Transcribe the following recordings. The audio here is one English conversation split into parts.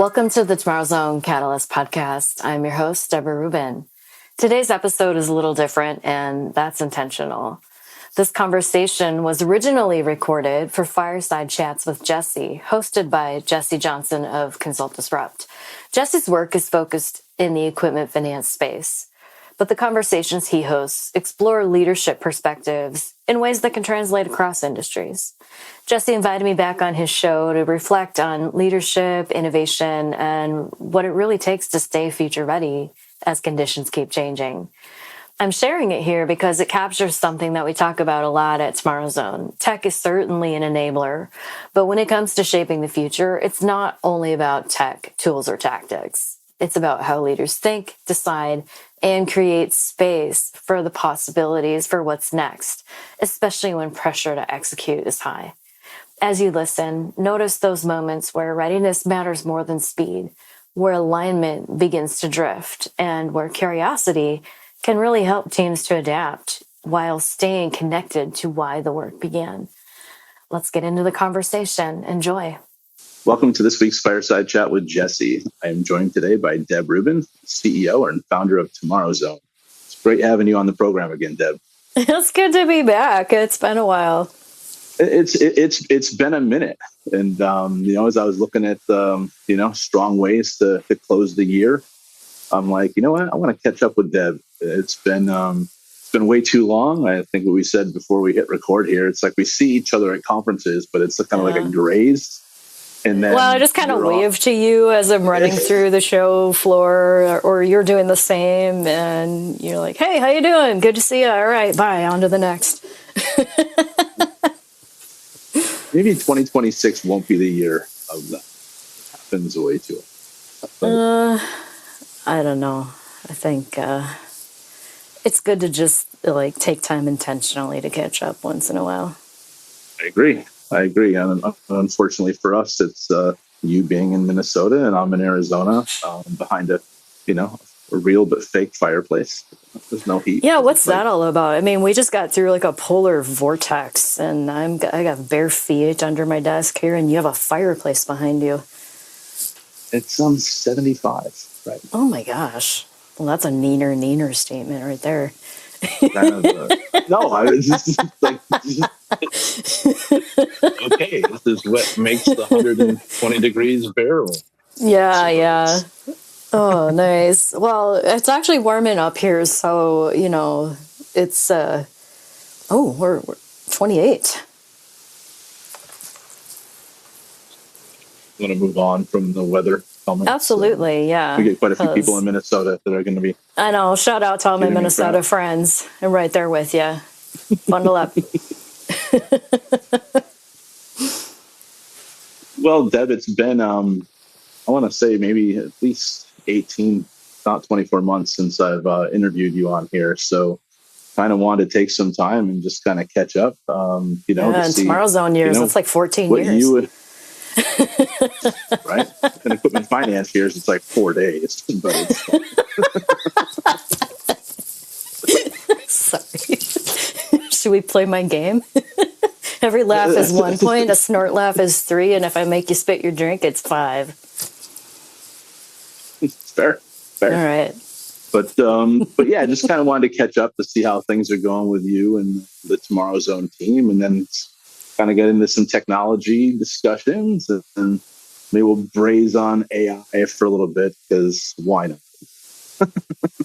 Welcome to the Tomorrow Zone Catalyst podcast. I'm your host, Deborah Rubin. Today's episode is a little different, and that's intentional. This conversation was originally recorded for Fireside Chats with Jesse, hosted by Jesse Johnson of Consult Disrupt. Jesse's work is focused in the equipment finance space, but the conversations he hosts explore leadership perspectives in ways that can translate across industries. Jesse invited me back on his show to reflect on leadership, innovation, and what it really takes to stay future ready as conditions keep changing. I'm sharing it here because it captures something that we talk about a lot at Tomorrow Zone. Tech is certainly an enabler, but when it comes to shaping the future, it's not only about tech, tools, or tactics. It's about how leaders think, decide, and create space for the possibilities for what's next, especially when pressure to execute is high. As you listen, notice those moments where readiness matters more than speed, where alignment begins to drift, and where curiosity can really help teams to adapt while staying connected to why the work began. Let's get into the conversation. Enjoy. Welcome to this week's Fireside Chat with Jesse. I am joined today by Deb Rubin, CEO and founder of Tomorrow Zone. It's great having you on the program again, Deb. It's good to be back. It's been a while. It's been a minute, and as I was looking at strong ways to close the year, I'm like, you know what, I want to catch up with Deb. It's been way too long. I think what we said before we hit record here, it's like we see each other at conferences, but it's kind of like a graze. And then I just kind of wave to you as I'm running through the show floor, or you're doing the same, and you're like, "Hey, how you doing? Good to see you. All right, bye. On to the next." Maybe 2026 won't be the year of that. It happens way too. I don't know. I think it's good to just take time intentionally to catch up once in a while. I agree. And unfortunately for us, it's you being in Minnesota and I'm in Arizona, behind a real but fake fireplace. There's no heat. Yeah, what's that all about? I mean, we just got through a polar vortex, and I got bare feet under my desk here, and you have a fireplace behind you. It's 75, right? Oh my gosh! Well, that's a neener statement right there. No, I was just like, okay, this is what makes the 120 degrees bearable. Yeah. Oh, nice. Well, it's actually warming up here, so it's we're 28. Want to move on from the weather comments? Absolutely, yeah. We get quite a few people in Minnesota that are going to be. I know. Shout out to all my Minnesota friends. I'm right there with you. Bundle up. Well, Deb, it's been I want to say maybe at least 18, not 24 months since I've interviewed you on here. So kind of wanted to take some time and just kind of catch up. Tomorrow Zone years, that's like 14 years. Right? In equipment finance years, it's like 4 days. But it's Sorry. Should we play my game? Every laugh is 1 point, a snort laugh is 3, and if I make you spit your drink, it's 5. Fair. All right. But yeah, just kind of wanted to catch up to see how things are going with you and the Tomorrow Zone team, and then kind of get into some technology discussions, and maybe we'll braze on AI for a little bit, because why not?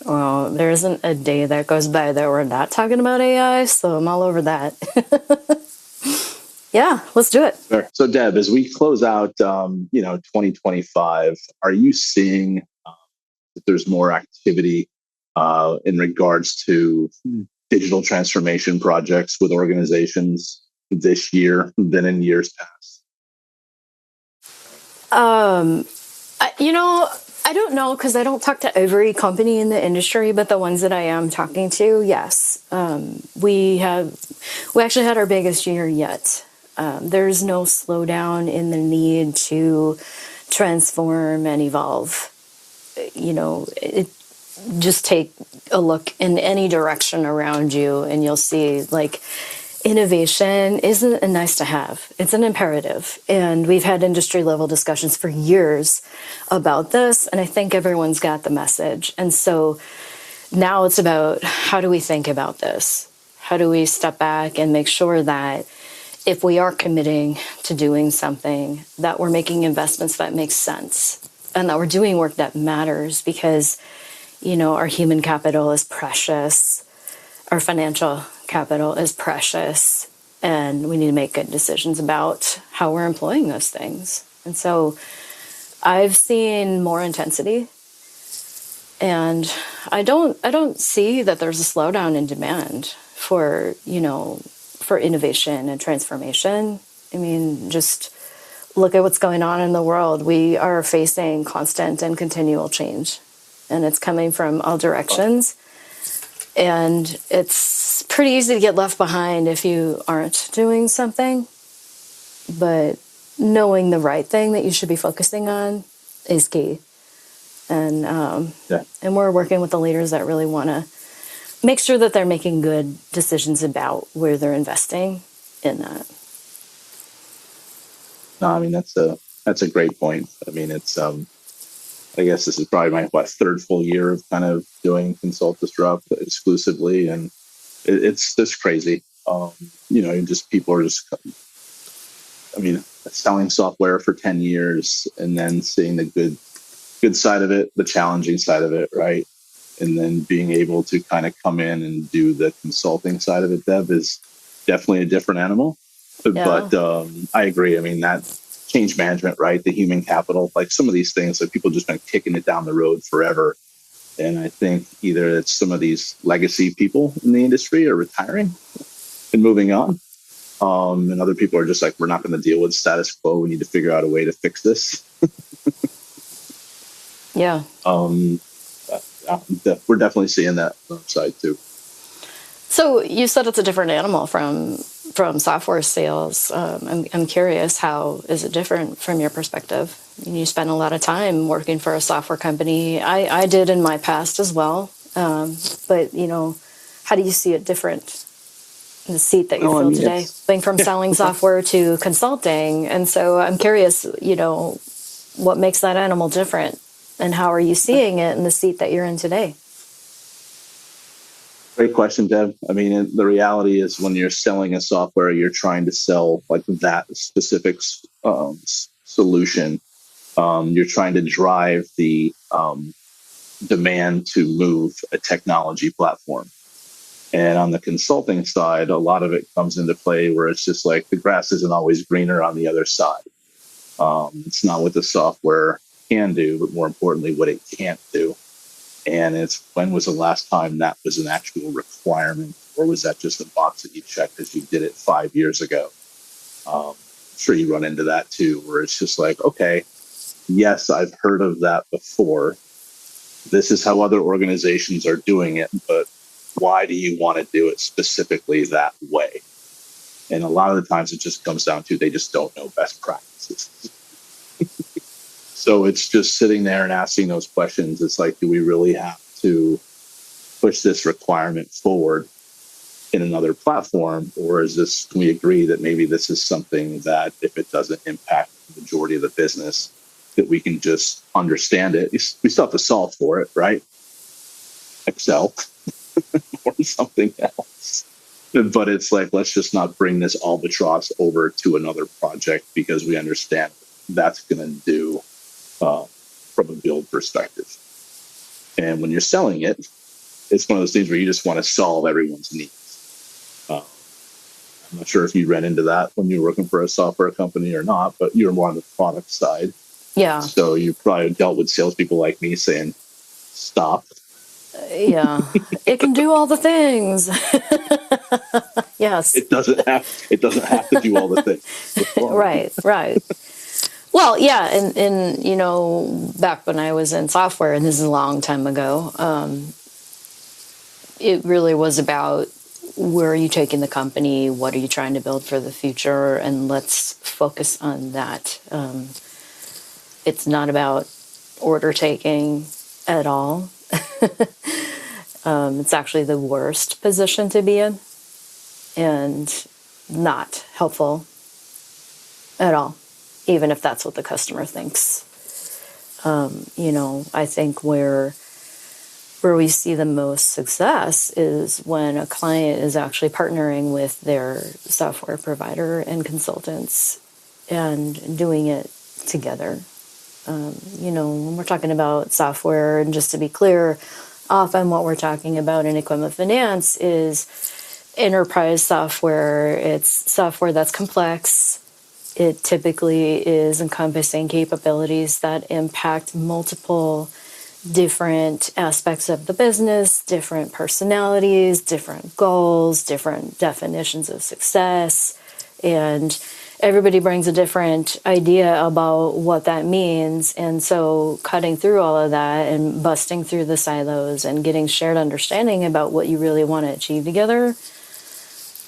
Well, there isn't a day that goes by that we're not talking about AI, so I'm all over that. Yeah, let's do it. Sure. So, Deb, as we close out, 2025, are you seeing that there's more activity in regards to digital transformation projects with organizations this year than in years past? I don't know, because I don't talk to every company in the industry, but the ones that I am talking to, yes. We actually had our biggest year yet. There's no slowdown in the need to transform and evolve. Just take a look in any direction around you and you'll see innovation isn't a nice to have, it's an imperative. And we've had industry level discussions for years about this, and I think everyone's got the message. And so now it's about, how do we think about this? How do we step back and make sure that if we are committing to doing something, that we're making investments that make sense and that we're doing work that matters, because, our human capital is precious, our financial capital is precious, and we need to make good decisions about how we're employing those things. And so I've seen more intensity, and I don't see that there's a slowdown in demand for innovation and transformation. I mean, just look at what's going on in the world. We are facing constant and continual change, and it's coming from all directions. And it's pretty easy to get left behind if you aren't doing something. But knowing the right thing that you should be focusing on is key. And and we're working with the leaders that really want to make sure that they're making good decisions about where they're investing in that. No, I mean, that's a great point. I mean, it's I guess this is probably my third full year of kind of doing Consult Disrupt exclusively, and it's just crazy. Just people are just, I mean, selling software for 10 years and then seeing the good side of it, the challenging side of it, right? And then being able to kind of come in and do the consulting side of it, Deb, is definitely a different animal. Yeah. But I agree. I mean, that change management, right? The human capital, like some of these things that people just been kicking it down the road forever. And I think either it's some of these legacy people in the industry are retiring and moving on. And other people are just like, we're not going to deal with status quo. We need to figure out a way to fix this. Yeah. We're definitely seeing that side too. So you said it's a different animal from software sales. I'm curious, how is it different from your perspective? You spend a lot of time working for a software company. I did in my past as well. But how do you see it different in the seat that you fill today, going from selling software to consulting? And so I'm curious, what makes that animal different, and how are you seeing it in the seat that you're in today? Great question, Deb. I mean, the reality is when you're selling a software, you're trying to sell like that specific solution. You're trying to drive the demand to move a technology platform. And on the consulting side, a lot of it comes into play where it's just like the grass isn't always greener on the other side. It's not what the software can do, but more importantly, what it can't do. And it's, when was the last time that was an actual requirement, or was that just a box that you checked because you did it 5 years ago? I'm sure you run into that too, where it's just like, okay, yes, I've heard of that before. This is how other organizations are doing it, but why do you want to do it specifically that way? And a lot of the times it just comes down to they just don't know best practices. So it's just sitting there and asking those questions. It's like, do we really have to push this requirement forward in another platform? Or can we agree that maybe this is something that if it doesn't impact the majority of the business, that we can just understand it? We still have to solve for it, right? Excel or something else. But it's like, let's just not bring this albatross over to another project because we understand that's going to do from a build perspective. And when you're selling it, it's one of those things where you just want to solve everyone's needs. I'm not sure if you ran into that when you were working for a software company or not, but you're more on the product side. Yeah. So you probably dealt with salespeople like me saying, stop. Yeah. It can do all the things. Yes. It doesn't have to do all the things. Right. Well, yeah, and back when I was in software, and this is a long time ago, it really was about, where are you taking the company? What are you trying to build for the future? And let's focus on that. It's not about order taking at all. It's actually the worst position to be in. And not helpful at all, even if that's what the customer thinks. I think where we see the most success is when a client is actually partnering with their software provider and consultants and doing it together. When we're talking about software, and just to be clear, often what we're talking about in equipment finance is enterprise software. It's software that's complex. It typically is encompassing capabilities that impact multiple different aspects of the business, different personalities, different goals, different definitions of success. And everybody brings a different idea about what that means. And so cutting through all of that and busting through the silos and getting shared understanding about what you really want to achieve together,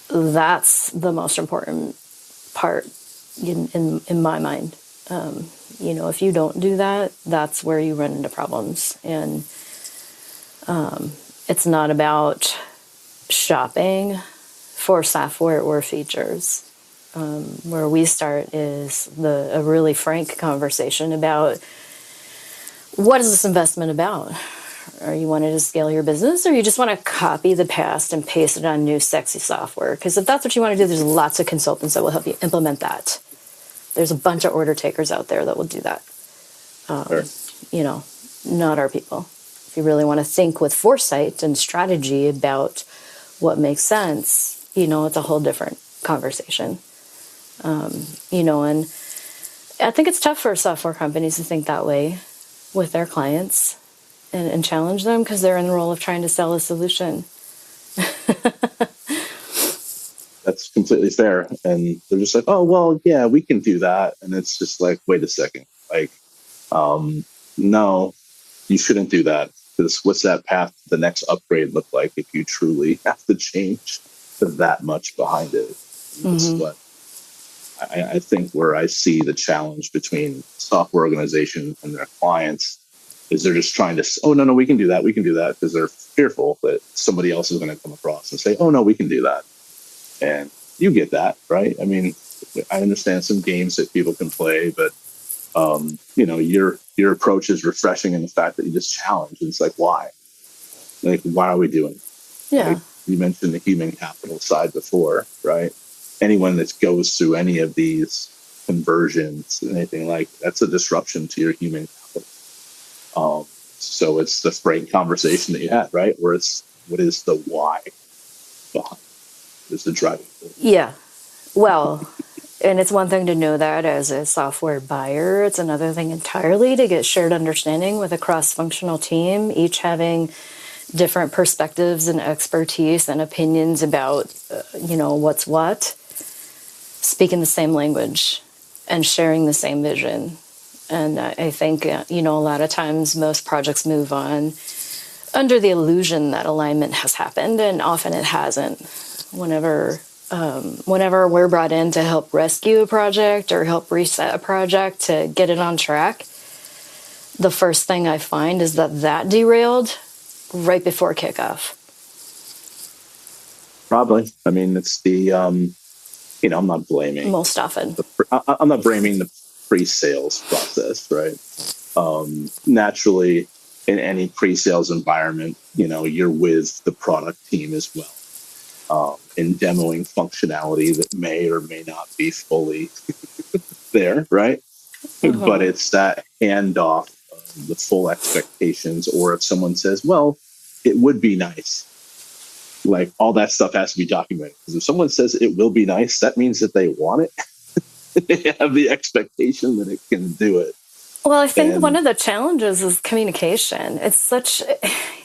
that's the most important part in my mind. If you don't do that, that's where you run into problems. And it's not about shopping for software or features. Where we start is a really frank conversation about what is this investment about? Are you wanting to scale your business, or you just want to copy the past and paste it on new sexy software? Because if that's what you want to do, there's lots of consultants that will help you implement that. There's a bunch of order takers out there that will do that. Sure. Not our people. If you really want to think with foresight and strategy about what makes sense, it's a whole different conversation. And I think it's tough for software companies to think that way with their clients and challenge them, because they're in the role of trying to sell a solution. That's completely fair. And they're just like, oh, well, yeah, we can do that. And it's just like, wait a second. Like, no, you shouldn't do that. Because what's that path to the next upgrade look like if you truly have to change that much behind it? That's what I think where I see the challenge between software organizations and their clients is they're just trying to, oh, no, we can do that. We can do that, because they're fearful that somebody else is going to come across and say, oh, no, we can do that. And you get that, right? I mean, I understand some games that people can play, but your approach is refreshing in the fact that you just challenge. And it's like, why? Like, why are we doing it? Yeah. Like, you mentioned the human capital side before, right? Anyone that goes through any of these conversions, anything like that's a disruption to your human capital. So it's the frank conversation that you had, right? Where it's, what is the why behind? Is the driving force. Yeah. Well, and it's one thing to know that as a software buyer. It's another thing entirely to get shared understanding with a cross-functional team, each having different perspectives and expertise and opinions about, what's what, speaking the same language and sharing the same vision. And I think, a lot of times most projects move on under the illusion that alignment has happened, and often it hasn't. Whenever we're brought in to help rescue a project or help reset a project to get it on track, the first thing I find is that derailed right before kickoff. Probably. I mean, it's the, I'm not blaming. Most often. I'm not blaming the pre-sales process, right? Naturally, in any pre-sales environment, you're with the product team as well. In demoing functionality that may or may not be fully there, right? Mm-hmm. But it's that handoff of the full expectations, or if someone says, well, it would be nice, like all that stuff has to be documented. Because if someone says it will be nice, that means that they want it. They have the expectation that it can do it. Well, I think one of the challenges is communication. It's a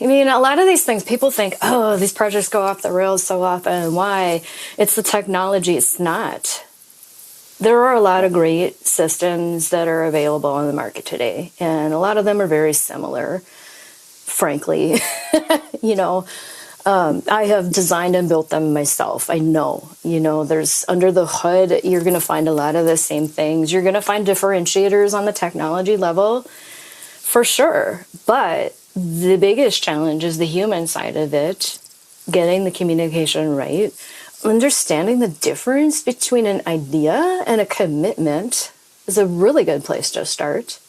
lot of these things, people think, oh, these projects go off the rails so often. Why? It's the technology. It's not. There are a lot of great systems that are available on the market today, and a lot of them are very similar, frankly. I have designed and built them myself. I know, there's under the hood, you're going to find a lot of the same things. You're going to find differentiators on the technology level for sure. But the biggest challenge is the human side of it, getting the communication right, Understanding the difference between an idea and a commitment is a really good place to start.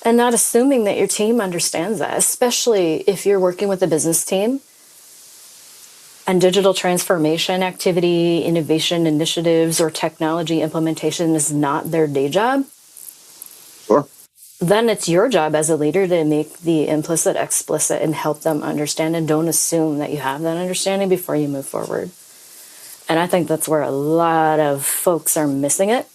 And not assuming that your team understands that, especially if you're working with a business team and digital transformation activity, innovation initiatives, or technology implementation is not their day job. Sure. Then it's your job as a leader to make the implicit explicit and help them understand, and don't assume that you have that understanding before you move forward. And I think that's where a lot of folks are missing it.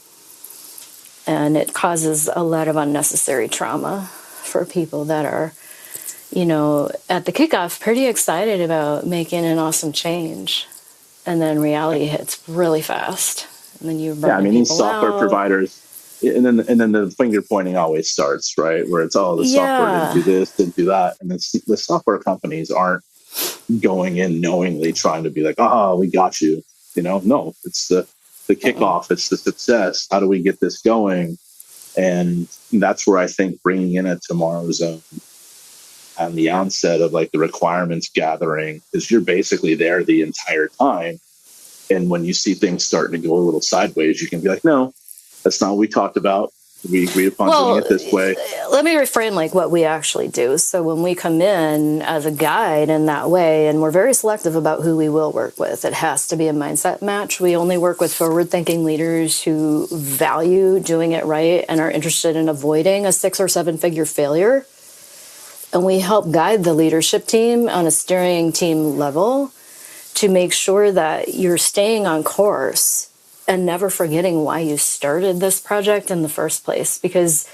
And it causes a lot of unnecessary trauma for people that are, at the kickoff, pretty excited about making an awesome change. And then reality hits really fast. And then you burn these software providers, and then the finger pointing always starts, right? Where it's, the software didn't do this, didn't do that. And the software companies aren't going in knowingly trying to be like, we got you. No, it's the kickoff, it's the success. How do we get this going? And that's where I think bringing in a Tomorrow Zone and the onset of like the requirements gathering, is you're basically there the entire time. And when you see things starting to go a little sideways, you can be like, no, that's not what we talked about. We agreed upon doing it this way. Let me reframe what we actually do. So when we come in as a guide in that way, and we're very selective about who we will work with, it has to be a mindset match. We only work with forward-thinking leaders who value doing it right and are interested in avoiding a 6 or 7 figure failure. And we help guide the leadership team on a steering team level to make sure that you're staying on course and never forgetting why you started this project in the first place, because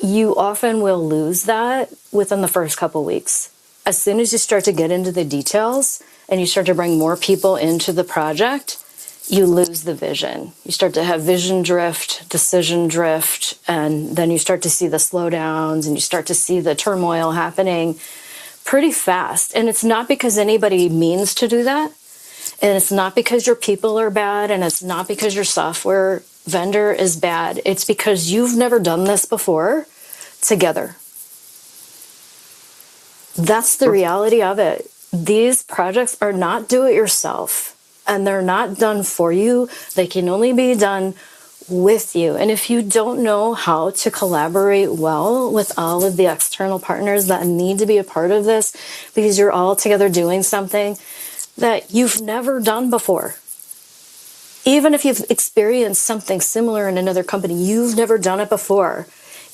you often will lose that within the first couple weeks. As soon as you start to get into the details and you start to bring more people into the project, you lose the vision. You start to have vision drift, decision drift, and then you start to see the slowdowns and you start to see the turmoil happening pretty fast. And it's not because anybody means to do that. And it's not because your people are bad, and it's not because your software vendor is bad. It's because you've never done this before together. That's the reality of it. These projects are not do-it-yourself, and they're not done for you. They can only be done with you. And if you don't know how to collaborate well with all of the external partners that need to be a part of this, because you're all together doing something that you've never done before. Even if you've experienced something similar in another company, you've never done it before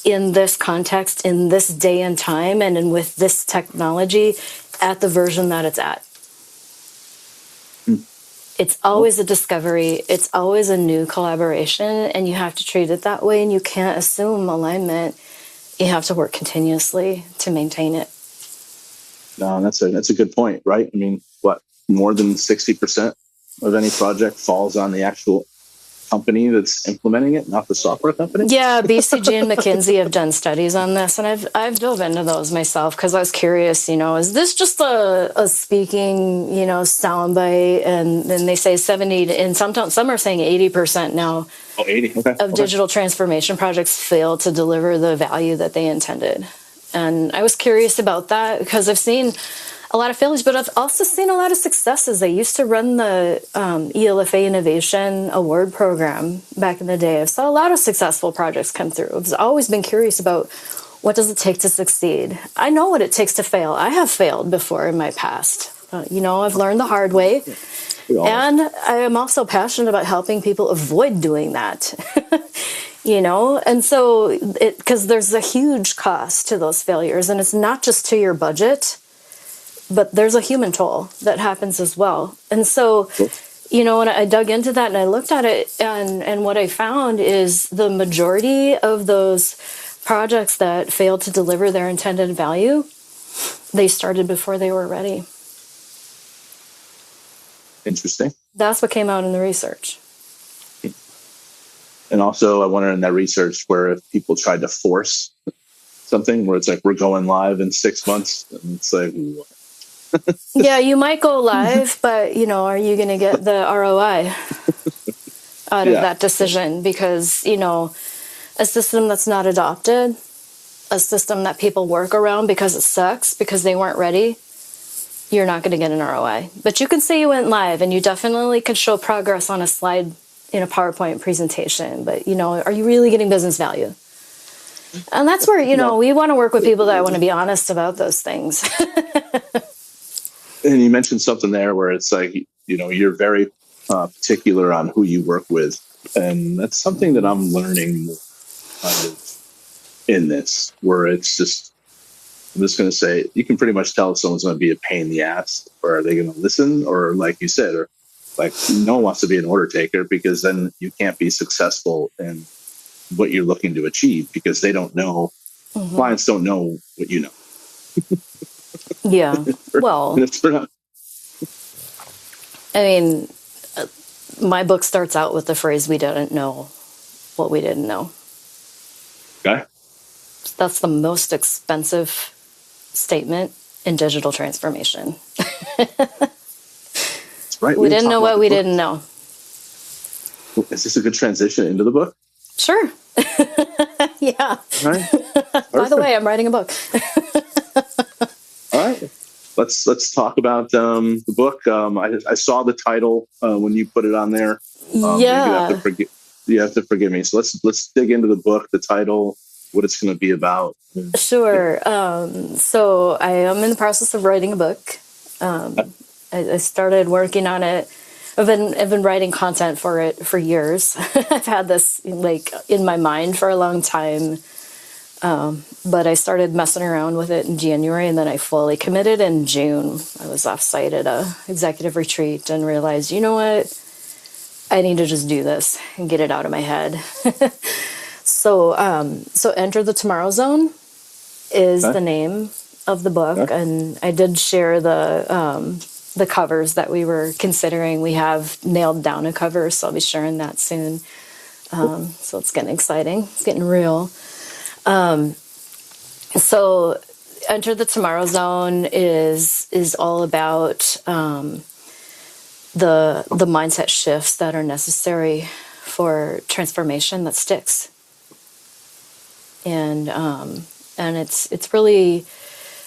in this context, in this day and time, and with this technology at the version that it's at. It's always a discovery. It's always a new collaboration, and you have to treat it that way, and you can't assume alignment. You have to work continuously to maintain it. No, that's a good point, right? I mean, more than 60% of any project falls on the actual company that's implementing it, not the software company? Yeah, BCG and McKinsey have done studies on this, and I've dove into those myself because I was curious, is this just a speaking, soundbite? And then they say 70, and some are saying 80% now 80. Okay. Of digital transformation projects fail to deliver the value that they intended. And I was curious about that because I've seen a lot of failures, but I've also seen a lot of successes. I used to run the ELFA Innovation Award Program back in the day. I saw a lot of successful projects come through. I've always been curious about what does it take to succeed. I know what it takes to fail. I have failed before in my past. I've learned the hard way. And I am also passionate about helping people avoid doing that. And so because there's a huge cost to those failures, and it's not just to your budget, but there's a human toll that happens as well. And so, when I dug into that and I looked at it, and what I found is the majority of those projects that failed to deliver their intended value, they started before they were ready. Interesting. That's what came out in the research. And also, I wonder in that research where if people tried to force something, where it's like, we're going live in 6 months, and it's like, what? Yeah, you might go live, but, are you going to get the ROI out of that decision? Because, a system that's not adopted, a system that people work around because it sucks, because they weren't ready, you're not going to get an ROI. But you can say you went live, and you definitely could show progress on a slide in a PowerPoint presentation. But, are you really getting business value? And that's where, No. we want to work with people that want to be honest about those things. And you mentioned something there where it's like, you're very particular on who you work with. And that's something that I'm learning more kind of in this, where it's just, I'm just going to say, you can pretty much tell if someone's going to be a pain in the ass, or are they going to listen? Or like you said, or like no one wants to be an order taker, because then you can't be successful in what you're looking to achieve, because they don't know, clients don't know what you know. Yeah. Well, I mean, my book starts out with the phrase, "We didn't know what we didn't know." Okay. That's the most expensive statement in digital transformation. That's right. We didn't know what we didn't know. Is this a good transition into the book? Sure. Yeah. Right. By the way, I'm writing a book. All right. Let's talk about the book. I saw the title when you put it on there. Yeah. You have to forgive me. So let's dig into the book, the title, what it's going to be about. Sure. So I am in the process of writing a book. I started working on it. I've been writing content for it for years. I've had this in my mind for a long time. But I started messing around with it in January, and then I fully committed in June. I was off-site at a executive retreat and realized, you know what? I need to just do this and get it out of my head. So Enter the Tomorrow Zone is the name of the book, and I did share the covers that we were considering. We have nailed down a cover, so I'll be sharing that soon. So it's getting exciting. It's getting real. So Enter the Tomorrow Zone is all about the mindset shifts that are necessary for transformation that sticks. And it's really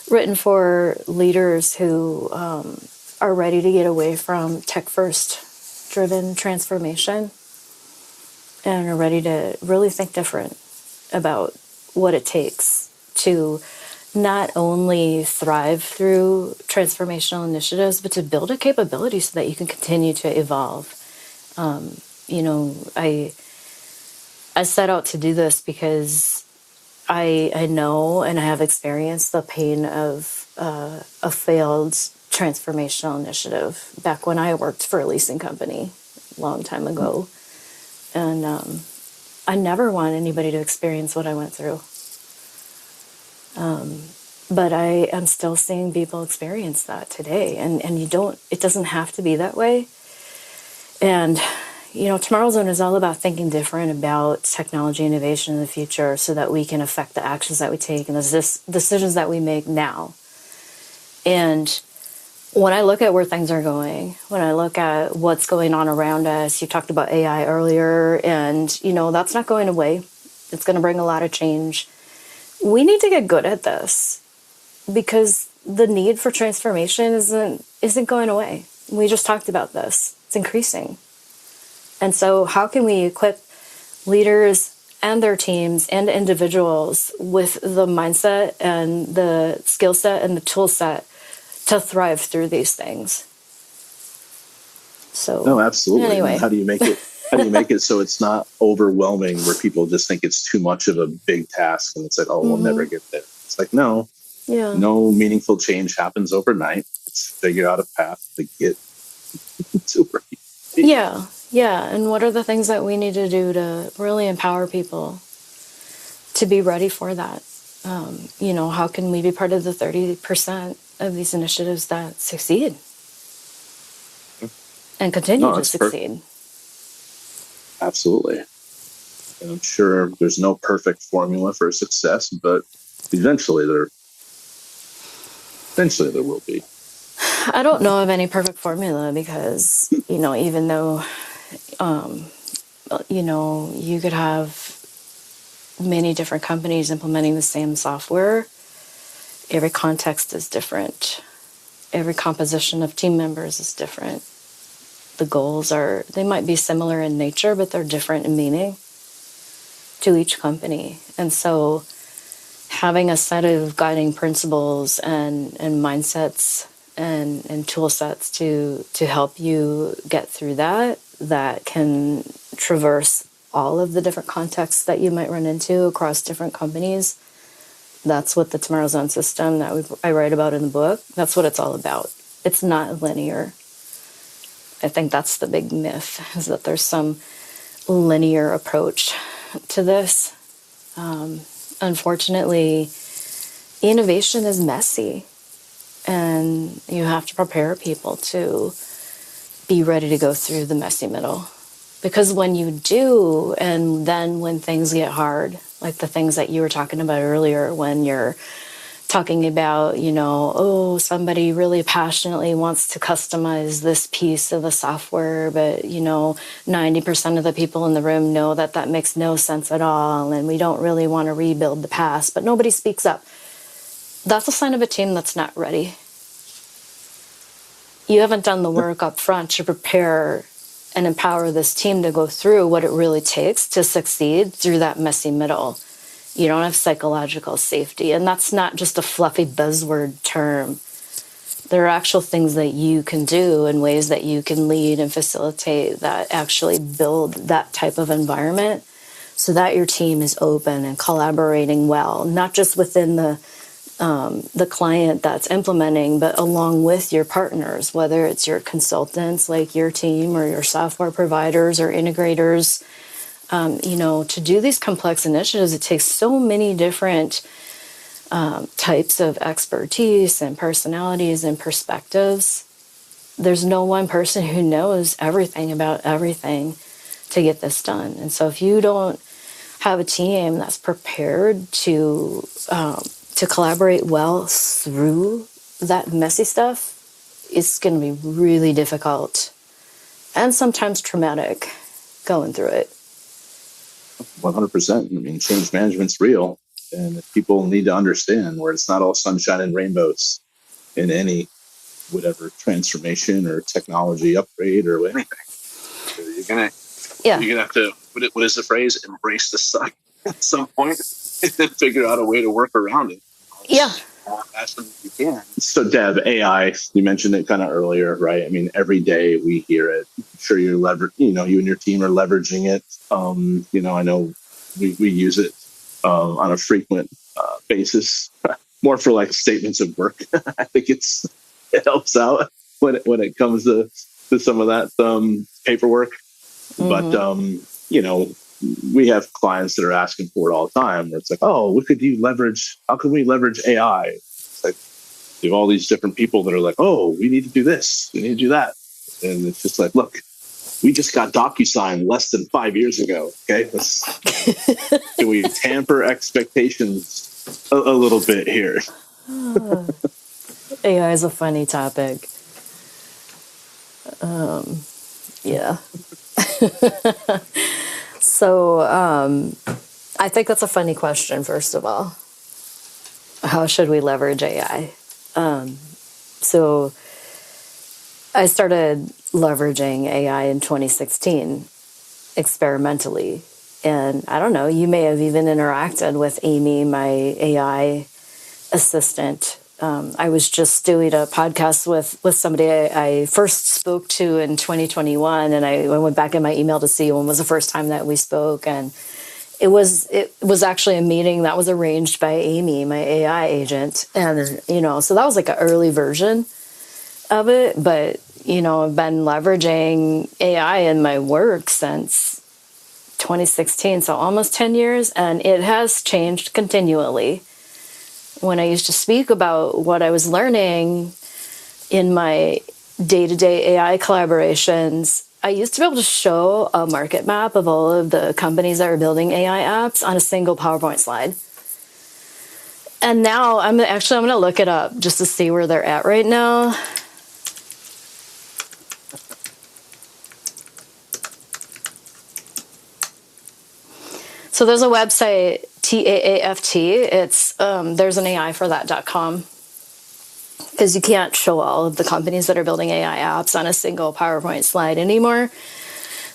written for leaders who are ready to get away from tech first driven transformation and are ready to really think different about what it takes to not only thrive through transformational initiatives, but to build a capability so that you can continue to evolve. I set out to do this because I know and I have experienced the pain of a failed transformational initiative back when I worked for a leasing company a long time ago. And I never want anybody to experience what I went through. But I am still seeing people experience that today. And it doesn't have to be that way. And, Tomorrow Zone is all about thinking different about technology innovation in the future so that we can affect the actions that we take and the decisions that we make now. And when I look at where things are going, when I look at what's going on around us, you talked about AI earlier, and, that's not going away. It's going to bring a lot of change. We need to get good at this because the need for transformation isn't going away. We just talked about this. It's increasing. And so how can we equip leaders and their teams and individuals with the mindset and the skill set and the tool set to thrive through these things? So no, absolutely. Anyway. How do you make it? How do you make it so it's not overwhelming, where people just think it's too much of a big task and it's like, oh, we'll never get there. It's like, no, no meaningful change happens overnight. Let's figure out a path to get to where you need. Yeah. And what are the things that we need to do to really empower people to be ready for that? How can we be part of the 30% of these initiatives that succeed and continue to succeed? Absolutely. And I'm sure there's no perfect formula for success, but eventually there will be. I don't know of any perfect formula because, even though, you could have many different companies implementing the same software, every context is different. every composition of team members is different. The goals they might be similar in nature, but they're different in meaning to each company. And so having a set of guiding principles and mindsets and tool sets to help you get through that can traverse all of the different contexts that you might run into across different companies. That's what the Tomorrow Zone system that I write about in the book, that's what it's all about. It's not linear. I think that's the big myth, is that there's some linear approach to this. Unfortunately, innovation is messy, and you have to prepare people to be ready to go through the messy middle. Because when you do, and then when things get hard, like the things that you were talking about earlier, when you're talking about, somebody really passionately wants to customize this piece of the software, but, 90% of the people in the room know that makes no sense at all, and we don't really want to rebuild the past, but nobody speaks up. That's a sign of a team that's not ready. You haven't done the work up front to prepare and empower this team to go through what it really takes to succeed through that messy middle. You don't have psychological safety. And that's not just a fluffy buzzword term. There are actual things that you can do and ways that you can lead and facilitate that actually build that type of environment so that your team is open and collaborating well, not just within the client that's implementing, but along with your partners, whether it's your consultants like your team or your software providers or integrators. To do these complex initiatives, it takes so many different types of expertise and personalities and perspectives. There's no one person who knows everything about everything to get this done. And so if you don't have a team that's prepared to collaborate well through that messy stuff, it's going to be really difficult and sometimes traumatic going through it. 100%. I mean, change management's real, and people need to understand where it's not all sunshine and rainbows in any whatever transformation or technology upgrade or anything. You're gonna have to, what is the phrase? Embrace the suck at some point and then figure out a way to work around it. Yeah. As fast as you can. So, Deb, AI, you mentioned it kind of earlier, right? I mean, every day we hear it. I'm sure you and your team are leveraging it. I know we use it on a frequent basis, more for like statements of work. I think it helps out when it comes to some of that paperwork. Mm-hmm. But we have clients that are asking for it all the time. It's like, oh, how can we leverage AI? It's like, you have all these different people that are like, oh, we need to do this, we need to do that. And it's just like, look, we just got DocuSign less than 5 years ago. Okay. Can we tamper expectations a little bit here? AI is a funny topic. Yeah. So I think that's a funny question, first of all. How should we leverage AI? So I started leveraging AI in 2016 experimentally. And I don't know, you may have even interacted with Amy, my AI assistant. I was just doing a podcast with somebody I first spoke to in 2021, and I went back in my email to see when was the first time that we spoke, and it was actually a meeting that was arranged by Amy, my AI agent, and so that was like an early version of it. But I've been leveraging AI in my work since 2016, so almost 10 years, and it has changed continually. When I used to speak about what I was learning in my day-to-day AI collaborations, I used to be able to show a market map of all of the companies that are building AI apps on a single PowerPoint slide. And now I'm going to look it up just to see where they're at right now. So there's a website, TAAFT. It's there's an AI for that.com. because you can't show all of the companies that are building AI apps on a single PowerPoint slide anymore.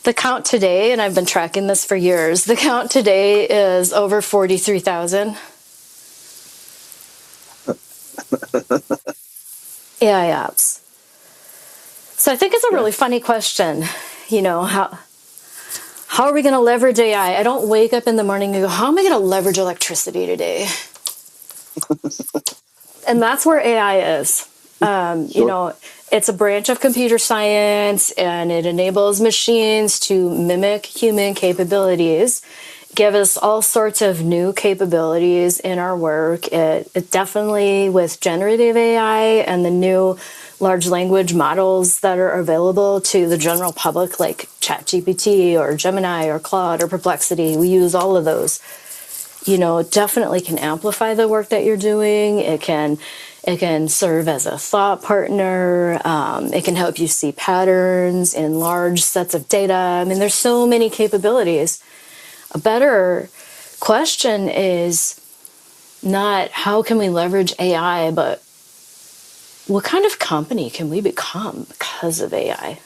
The count today, and I've been tracking this for years, the count today is over 43,000 AI apps. So I think it's a really funny question. How are we going to leverage AI? I don't wake up in the morning and go, how am I going to leverage electricity today? And that's where AI is. Sure. It's a branch of computer science, and it enables machines to mimic human capabilities, give us all sorts of new capabilities in our work. It definitely, with generative AI and the new large language models that are available to the general public, like ChatGPT or Gemini or Claude or Perplexity, we use all of those. It definitely can amplify the work that you're doing. It can serve as a thought partner. It can help you see patterns in large sets of data. I mean, there's so many capabilities. A better question is not how can we leverage AI, but what kind of company can we become because of AI?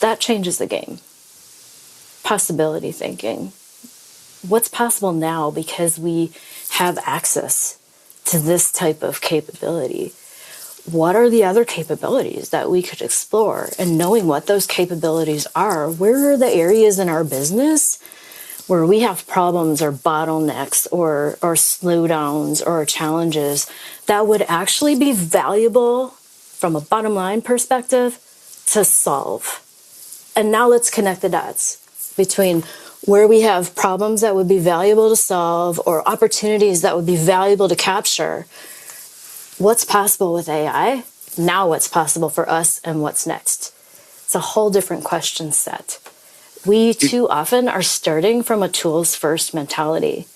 That changes the game. Possibility thinking. What's possible now because we have access to this type of capability? What are the other capabilities that we could explore? And knowing what those capabilities are, where are the areas in our business where we have problems or bottlenecks or slowdowns or challenges that would actually be valuable from a bottom line perspective to solve? And now let's connect the dots between where we have problems that would be valuable to solve or opportunities that would be valuable to capture. What's possible with AI? Now what's possible for us and what's next? It's a whole different question set. We too often are starting from a tools first mentality.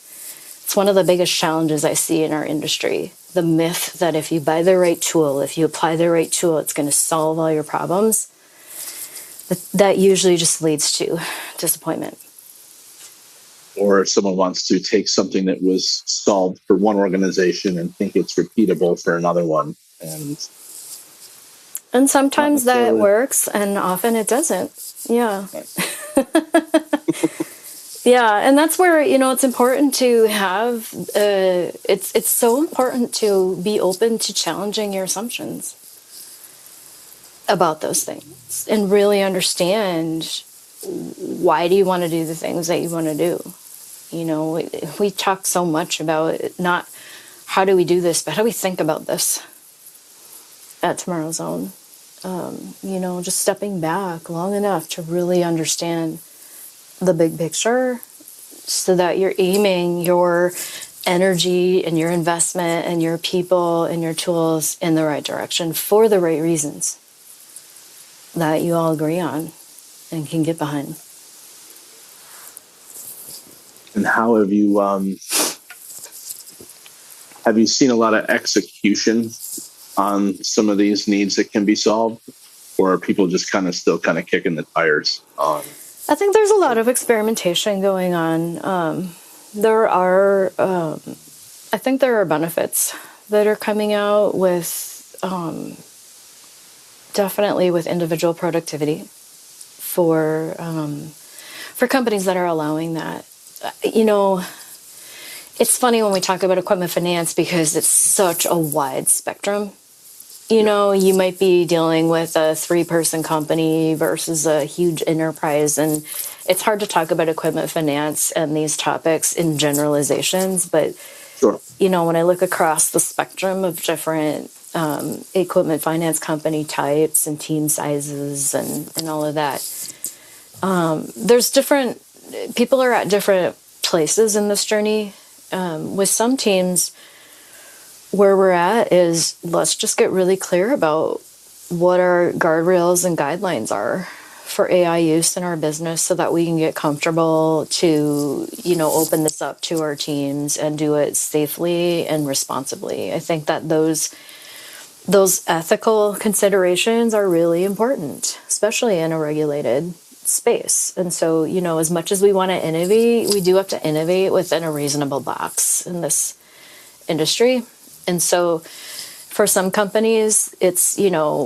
It's one of the biggest challenges I see in our industry. The myth that if you buy the right tool, if you apply the right tool, it's going to solve all your problems. That usually just leads to disappointment. Or someone wants to take something that was solved for one organization and think it's repeatable for another one. And sometimes that works, and often it doesn't. Yeah. Yeah, and that's where, it's important to have, it's so important to be open to challenging your assumptions about those things and really understand, why do you want to do the things that you want to do? We talk so much about not how do we do this, but how do we think about this at Tomorrow's Own? Just stepping back long enough to really understand the big picture so that you're aiming your energy and your investment and your people and your tools in the right direction for the right reasons that you all agree on and can get behind. And how have you seen a lot of execution on some of these needs that can be solved, or are people just still kicking the tires on? I think there's a lot of experimentation going on. There are benefits that are coming out with, definitely with individual productivity for companies that are allowing that. It's funny when we talk about equipment finance because it's such a wide spectrum. You might be dealing with a 3-person company versus a huge enterprise, and it's hard to talk about equipment finance and these topics in generalizations. But, sure. When I look across the spectrum of different equipment finance company types and team sizes and all of that, there's different people are at different places in this journey. With some teams, where we're at is let's just get really clear about what our guardrails and guidelines are for AI use in our business so that we can get comfortable to, open this up to our teams and do it safely and responsibly. I think that those ethical considerations are really important, especially in a regulated space. And so, as much as we want to innovate, we do have to innovate within a reasonable box in this industry. And so For some companies, it's,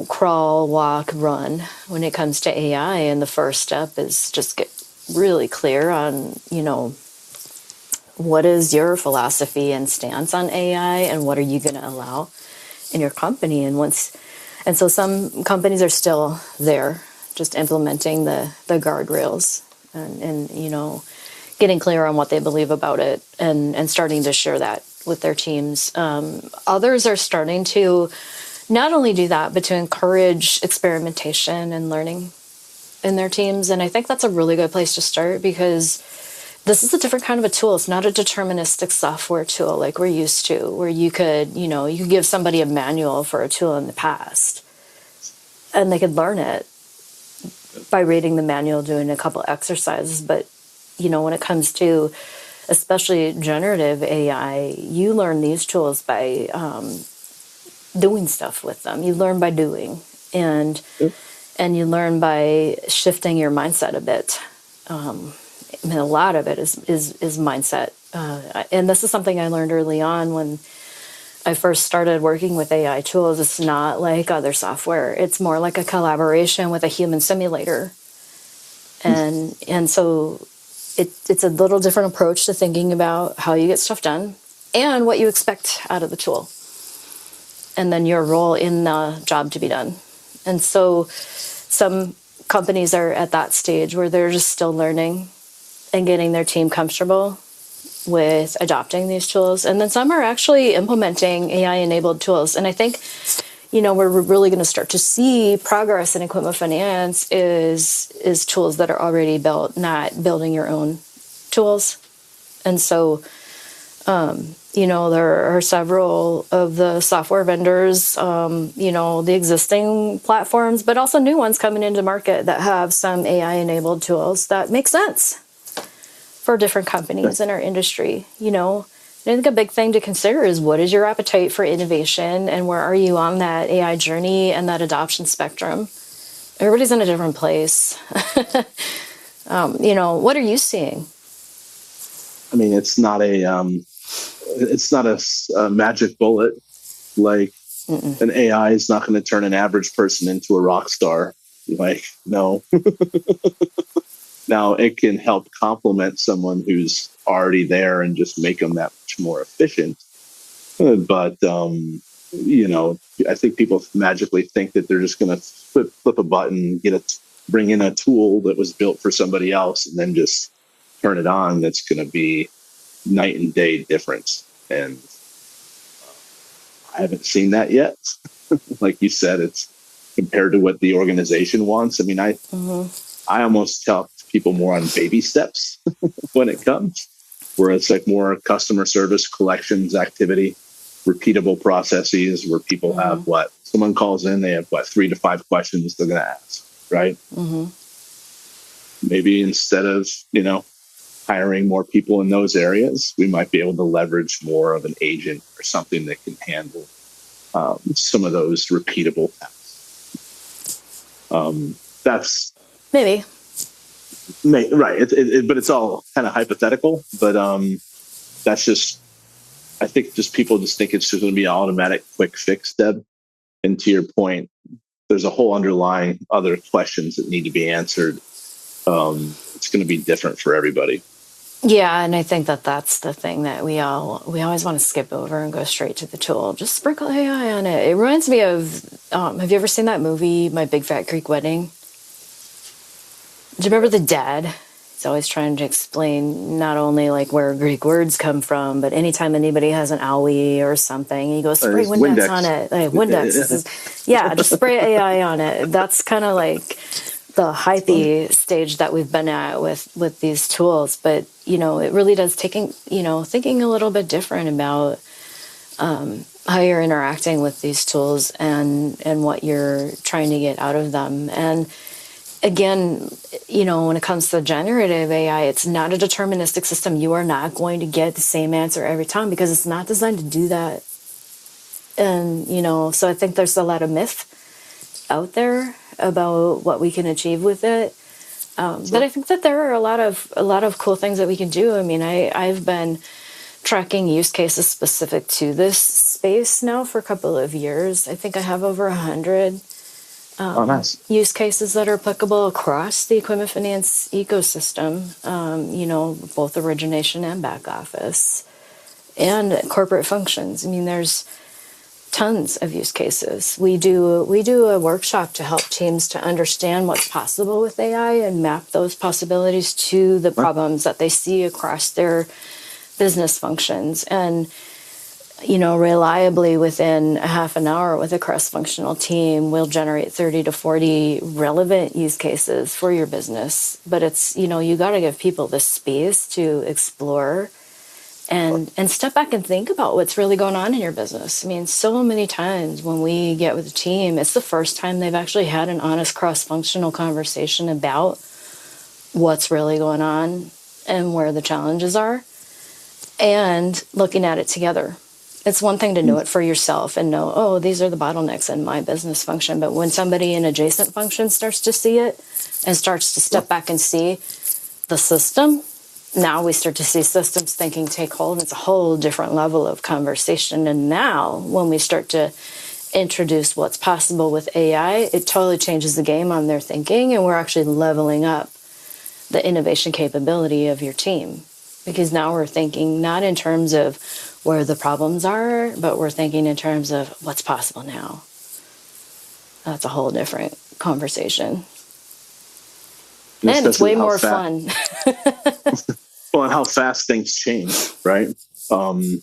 crawl, walk, run when it comes to AI. And the first step is just get really clear on, what is your philosophy and stance on AI and what are you going to allow in your company? And so some companies are still there, just implementing the guardrails and getting clear on what they believe about it and starting to share that with their teams. Others are starting to not only do that, but to encourage experimentation and learning in their teams. And I think that's a really good place to start because this is a different kind of a tool. It's not a deterministic software tool like we're used to, where you could give somebody a manual for a tool in the past and they could learn it by reading the manual, doing a couple exercises. But, when it comes to especially generative AI, you learn these tools by doing stuff with them. You learn by doing, and you learn by shifting your mindset a bit. A lot of it is mindset, and this is something I learned early on when I first started working with AI tools. It's not like other software; it's more like a collaboration with a human simulator, and so it's a little different approach to thinking about how you get stuff done and what you expect out of the tool, and then your role in the job to be done. And so, some companies are at that stage where they're just still learning and getting their team comfortable with adopting these tools. And then some are actually implementing AI-enabled tools. And I think, where we're really going to start to see progress in equipment finance is tools that are already built, not building your own tools. And so, there are several of the software vendors, the existing platforms, but also new ones coming into market that have some AI-enabled tools that make sense for different companies in our industry. I think a big thing to consider is what is your appetite for innovation and where are you on that AI journey and that adoption spectrum? Everybody's in a different place. What are you seeing? I mean, it's not a magic bullet. Like an AI is not going to turn an average person into a rock star. Like, no. Now, it can help complement someone who's already there and just make them that much more efficient. But, I think people magically think that they're just going to flip a button, bring in a tool that was built for somebody else and then just turn it on. That's going to be night and day difference. And I haven't seen that yet. Like you said, it's compared to what the organization wants. I mean, I almost tell people more on baby steps when it comes, where it's like more customer service, collections activity, repeatable processes where people have someone calls in, they have 3 to 5 questions they're going to ask, right? Maybe instead of, hiring more people in those areas, we might be able to leverage more of an agent or something that can handle some of those repeatable tasks. That's maybe right. But it's all kind of hypothetical. But that's just, I think, just people just think it's just going to be an automatic quick fix, Deb. And to your point, there's a whole underlying other questions that need to be answered. It's going to be different for everybody. Yeah, and I think that's the thing that we always want to skip over and go straight to the tool. Just sprinkle AI on it. It reminds me of, have you ever seen that movie, My Big Fat Greek Wedding? Do you remember the dad? He's always trying to explain not only like where Greek words come from, but anytime anybody has an owie or something, he goes, spray Windex on it. Like, Windex. Just spray AI on it. That's kind of like the hypey stage that we've been at with these tools. But, it really does thinking a little bit different about how you're interacting with these tools and what you're trying to get out of them. And again, when it comes to generative AI, it's not a deterministic system. You are not going to get the same answer every time because it's not designed to do that. And, so I think there's a lot of myth out there about what we can achieve with it. But I think that there are a lot of cool things that we can do. I mean, I've been tracking use cases specific to this space now for a couple of years. I think I have over 100 Nice. use cases that are applicable across the equipment finance ecosystem, both origination and back office and corporate functions. I mean, there's tons of use cases. We do a workshop to help teams to understand what's possible with AI and map those possibilities to the problems that they see across their business functions. And reliably within a half an hour with a cross-functional team, we'll generate 30 to 40 relevant use cases for your business. But it's, you got to give people the space to explore and step back and think about what's really going on in your business. I mean, so many times when we get with a team, it's the first time they've actually had an honest cross-functional conversation about what's really going on and where the challenges are, and looking at it together. It's one thing to know it for yourself and know, oh, these are the bottlenecks in my business function. But when somebody in adjacent function starts to see it and starts to step back and see the system, now we start to see systems thinking take hold. It's a whole different level of conversation. And now when we start to introduce what's possible with AI, it totally changes the game on their thinking. And we're actually leveling up the innovation capability of your team. Because now we're thinking not in terms of where the problems are, but we're thinking in terms of what's possible now. That's a whole different conversation. And it's way more fun. Well, and how fast things change, right? You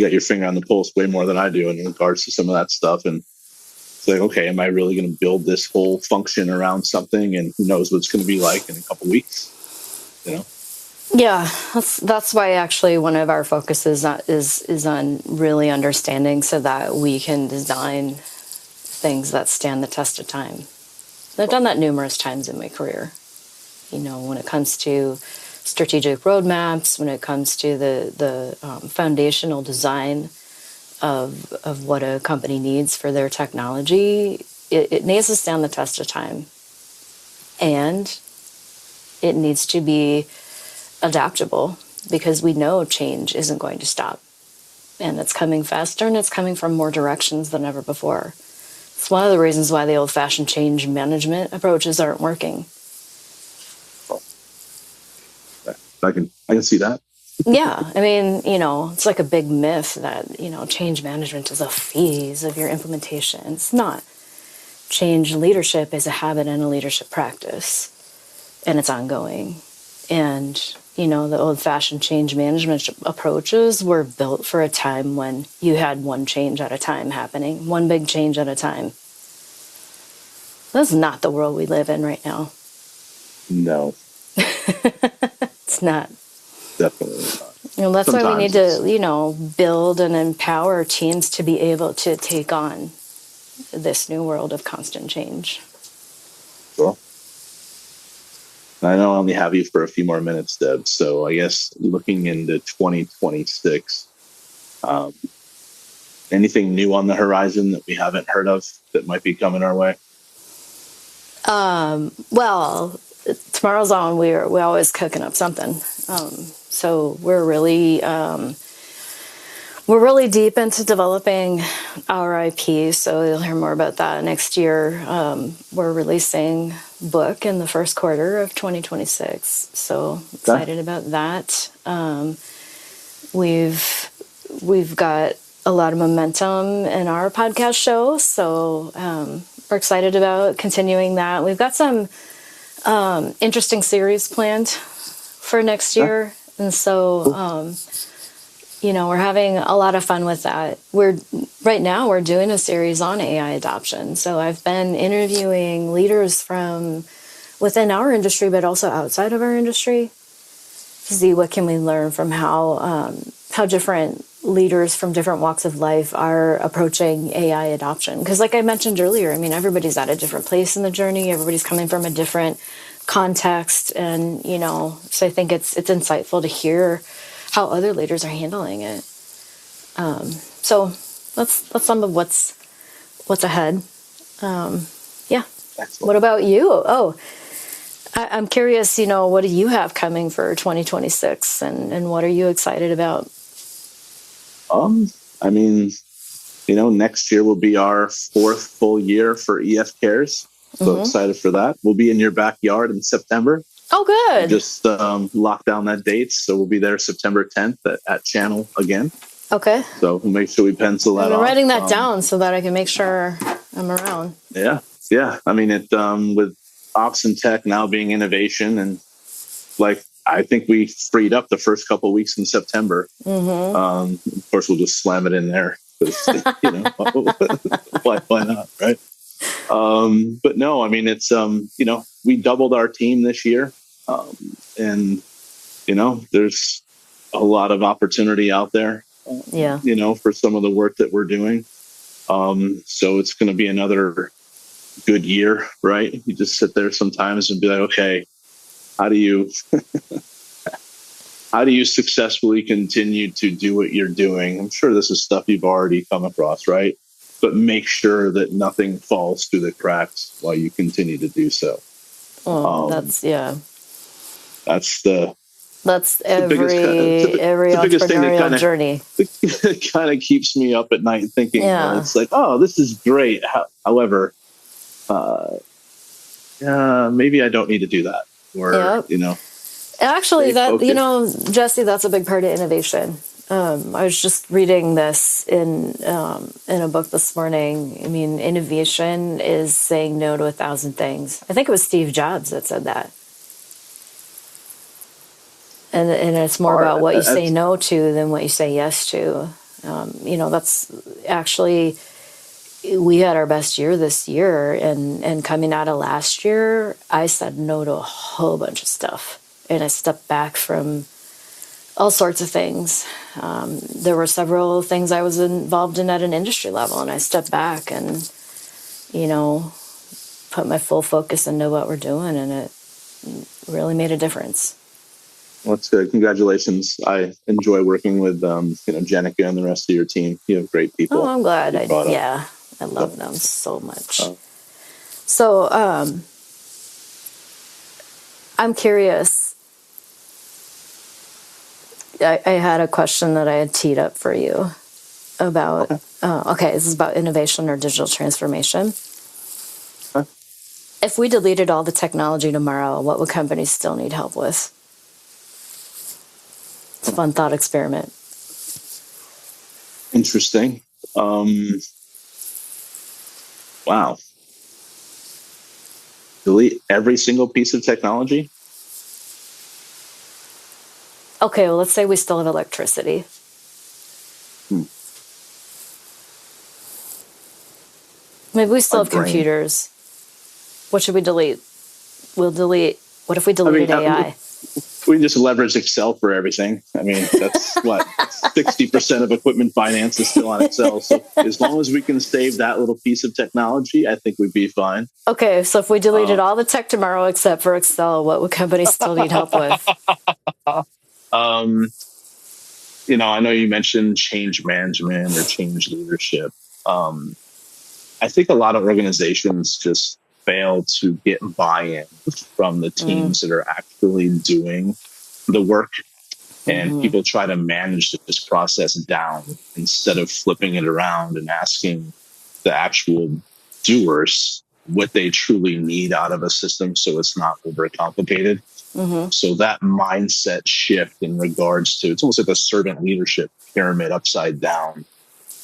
got your finger on the pulse way more than I do in regards to some of that stuff. And it's like, okay, am I really going to build this whole function around something? And who knows what it's going to be like in a couple of weeks, Yeah, that's why actually one of our focuses is on really understanding so that we can design things that stand the test of time. I've done that numerous times in my career. When it comes to strategic roadmaps, when it comes to the foundational design of what a company needs for their technology, it needs to stand the test of time. And it needs to be adaptable because we know change isn't going to stop. And it's coming faster and it's coming from more directions than ever before. It's one of the reasons why the old-fashioned change management approaches aren't working. I can see that. Yeah, I mean, it's like a big myth that, change management is a phase of your implementation. It's not. Change leadership is a habit and a leadership practice, and it's ongoing. And, the old-fashioned change management approaches were built for a time when you had one change at a time happening, one big change at a time. That's not the world we live in right now. No. It's not. Definitely not. That's why we need to, build and empower teams to be able to take on this new world of constant change. Sure. I know I only have you for a few more minutes, Deb. So I guess looking into 2026, anything new on the horizon that we haven't heard of that might be coming our way? Well, tomorrow's on. We're always cooking up something. So we're really deep into developing our IP. So you'll hear more about that next year. We're releasing a book in the first quarter of 2026. So excited about that. We've got a lot of momentum in our podcast show. So we're excited about continuing that. We've got some interesting series planned for next year. And so, we're having a lot of fun with that. Right now we're doing a series on AI adoption. So I've been interviewing leaders from within our industry, but also outside of our industry to see what can we learn from how different leaders from different walks of life are approaching AI adoption. Because like I mentioned earlier, I mean, everybody's at a different place in the journey. Everybody's coming from a different context. And, so I think it's insightful to hear how other leaders are handling it. So that's some of what's ahead. Yeah. Excellent. What about you? I'm curious, what do you have coming for 2026 and what are you excited about? I mean, next year will be our fourth full year for EF Cares. So excited for that. We'll be in your backyard in September. Oh, good. Just lock down that date. So we'll be there September 10th at Channel again. Okay. So we'll make sure we pencil that I'm off. writing that down so that I can make sure I'm around. Yeah. Yeah. I mean, with Ops and Tech now being innovation, and I think we freed up the first couple of weeks in September. Of course, we'll just slam it in there. Why not, right? But no, I mean, it's we doubled our team this year, and there's a lot of opportunity out there. For some of the work that we're doing. So it's going to be another good year, right? You just sit there sometimes and be like, okay, how do you successfully continue to do what you're doing? I'm sure this is stuff you've already come across, right? But make sure that nothing falls through the cracks while you continue to do so. That's every entrepreneurial journey. It kind of keeps me up at night thinking, it's like, oh, this is great. However, maybe I don't need to do that. Or, Actually, Jesse, that's a big part of innovation. I was just reading this in a book this morning. I mean, innovation is saying no to 1,000 things. I think it was Steve Jobs that said that. And it's more about what you say no to than what you say yes to. That's actually, we had our best year this year. And coming out of last year, I said no to a whole bunch of stuff. And I stepped back from all sorts of things. There were several things I was involved in at an industry level. And I stepped back and, put my full focus into what we're doing. And it really made a difference. Well, that's good. Congratulations. I enjoy working with, Jenica and the rest of your team. You have great people. Oh, I'm glad. I love them so much. So, I'm curious. I had a question that I had teed up for you about, this is about innovation or digital transformation. If we deleted all the technology tomorrow, what would companies still need help with? It's a fun thought experiment. Interesting. Wow. Delete every single piece of technology? Okay, well, let's say we still have electricity. Maybe we still have computers. What should we delete? What if we deleted AI? We can just leverage Excel for everything. I mean, that's what 60% of equipment finance is still on Excel. So as long as we can save that little piece of technology, I think we'd be fine. Okay, so if we deleted all the tech tomorrow except for Excel, what would companies still need help with? I know you mentioned change management or change leadership. I think a lot of organizations just fail to get buy-in from the teams that are actually doing the work, and people try to manage this process down instead of flipping it around and asking the actual doers what they truly need out of a system so it's not overcomplicated. So that mindset shift in regards to, it's almost like a servant leadership pyramid upside down,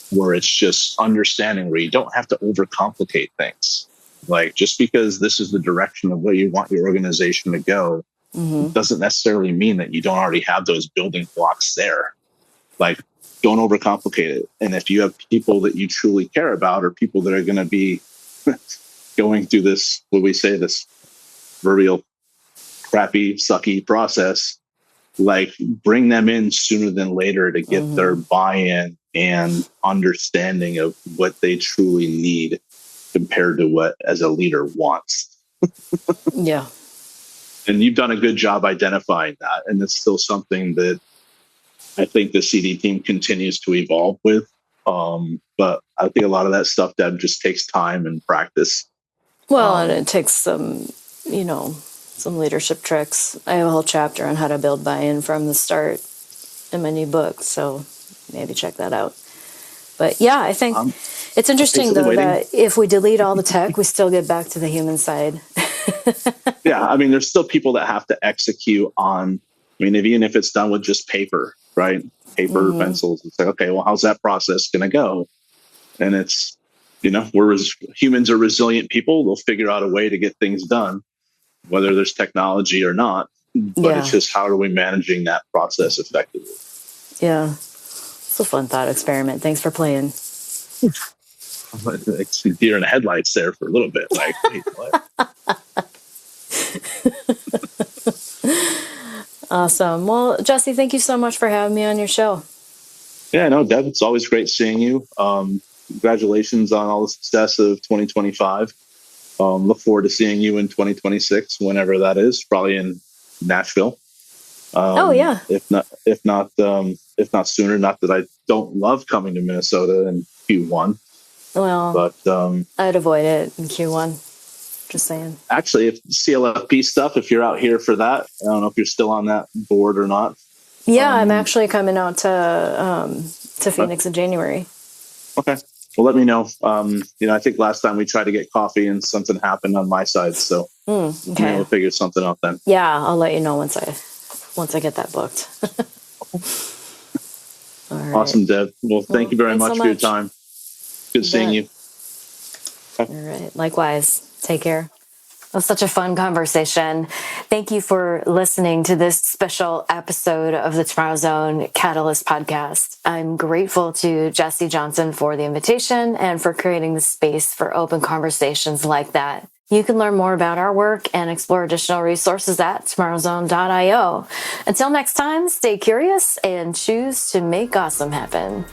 where it's just understanding where you don't have to overcomplicate things. Like, just because this is the direction of where you want your organization to go doesn't necessarily mean that you don't already have those building blocks there. Like, don't overcomplicate it. And if you have people that you truly care about, or people that are going to be going through this, this proverbial crappy, sucky process, like, bring them in sooner than later to get their buy-in and understanding of what they truly need compared to what as a leader wants. Yeah. And you've done a good job identifying that. And it's still something that I think the CD team continues to evolve with. But I think a lot of that stuff, Deb, just takes time and practice. Well, and it takes some some leadership tricks. I have a whole chapter on how to build buy-in from the start in my new book, so maybe check that out. But yeah, I think it's interesting though that if we delete all the tech, we still get back to the human side. Yeah, I mean, there's still people that have to execute on. I mean, even if it's done with just paper, right? Paper, pencils. It's like, okay, well, how's that process going to go? And it's, humans are resilient people. They'll figure out a way to get things done, whether there's technology or not. But it's just how are we managing that process effectively? Yeah, it's a fun thought experiment. Thanks for playing. It's deer in the headlights there for a little bit. Like, wait, what? Awesome. Well, Jesse, thank you so much for having me on your show. Yeah, no, Deb, it's always great seeing you. Congratulations on all the success of 2025. Look forward to seeing you in 2026, whenever that is, probably in Nashville. If not sooner. Not that I don't love coming to Minnesota in Q1. Well, but I'd avoid it in Q1. Just saying. Actually, if CLFP stuff, if you're out here for that, I don't know if you're still on that board or not. Yeah, I'm actually coming out to Phoenix in January. Okay. Well, let me know. I think last time we tried to get coffee and something happened on my side. So okay. We'll figure something out then. Yeah, I'll let you know once I get that booked. All right. Awesome, Deb. Well, thank you very much for your time. Good seeing you. Okay. All right. Likewise. Take care. It was such a fun conversation. Thank you for listening to this special episode of the Tomorrow Zone Catalyst podcast. I'm grateful to Jesse Johnson for the invitation and for creating the space for open conversations like that. You can learn more about our work and explore additional resources at tomorrowzone.io. Until next time, stay curious and choose to make awesome happen.